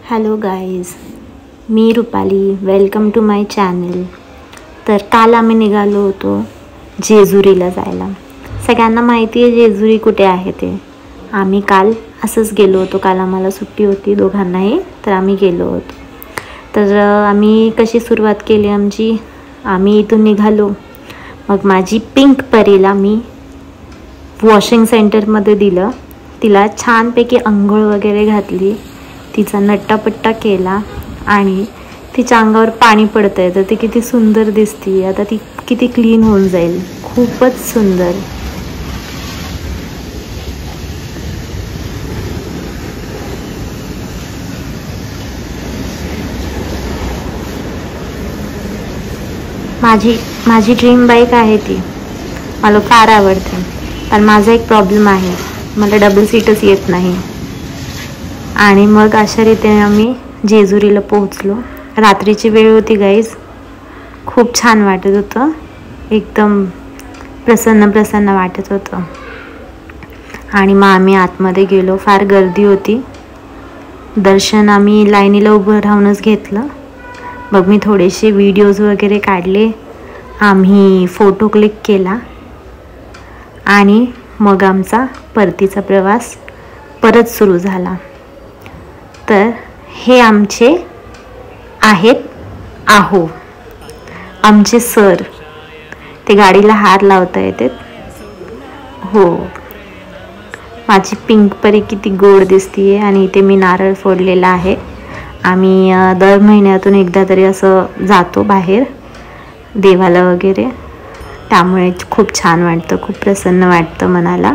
Hello guys, मी Rupali. Welcome to my channel. तर काल आम्ही निघालो होतो जेजुरीला जायला. सगळ्यांना माहिती आहे जेजुरी कुठे आहे ते. आम्ही काल असंच गेलो होतो. काल आम्हाला सुट्टी होती दोघांनाही, तर आम्ही गेलो होतो. तर आम्ही कशी सुरुवात केली आमची, आम्ही इथून निघालो. मग माझी पिंक परीला मी वॉशिंग सेंटरमध्ये दिलं. तिला छानपैकी अंघोळ वगैरे घातली, तिचा नट्टापट्टा केला आणि तिच्या अंगावर पाणी पडतं आहे. तर ती किती सुंदर दिसती. आता ती किती क्लीन होऊन जाईल. खूपच सुंदर. माझी ड्रीम बाईक आहे ती. मला कार आवडते, पण माझा एक प्रॉब्लेम आहे, मला डबल सीटच येत नाही. आणि मग अशा रीतीने आम्ही जेजुरीला पोहोचलो. रात्रीची वेळ होती गाईज. खूप छान वाटत होतं, एकदम प्रसन्न वाटत होतं. आणि मग आम्ही आतमध्ये गेलो. फार गर्दी होती. दर्शन आम्ही लाईनीला उभं राहूनच घेतलं. मग मी थोडेसे व्हिडिओज वगैरे काढले, आम्ही फोटो क्लिक केला आणि मग आमचा परतीचा प्रवास परत सुरू झाला. तर हे आमचे आहेत आमचे सर. ते गाडीला हार लावता येते. हो, माझी पिंक परी किती गोड दिसतीये. आणि इथे मी नारळ फोडलेला आहे. आम्ही दर महिन्यातून एकदा तरी असं जातो बाहेर देवाला वगैरे. त्यामुळे खूप छान वाटतं, खूप प्रसन्न वाटतं मनाला.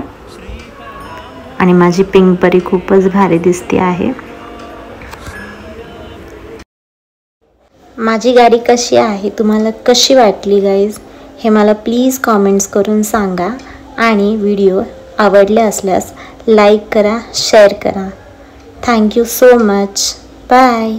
आणि माझी पिंक परी खूपच भारी दिसते आहे. माझी गाडी कशी आहे, तुम्हाला कशी वाटली गाईज, हे मला प्लीज कॉमेंट्स करून सांगा. आणि व्हिडिओ आवडले असल्यास लाईक करा, शेअर करा. Thank you so much. बाय.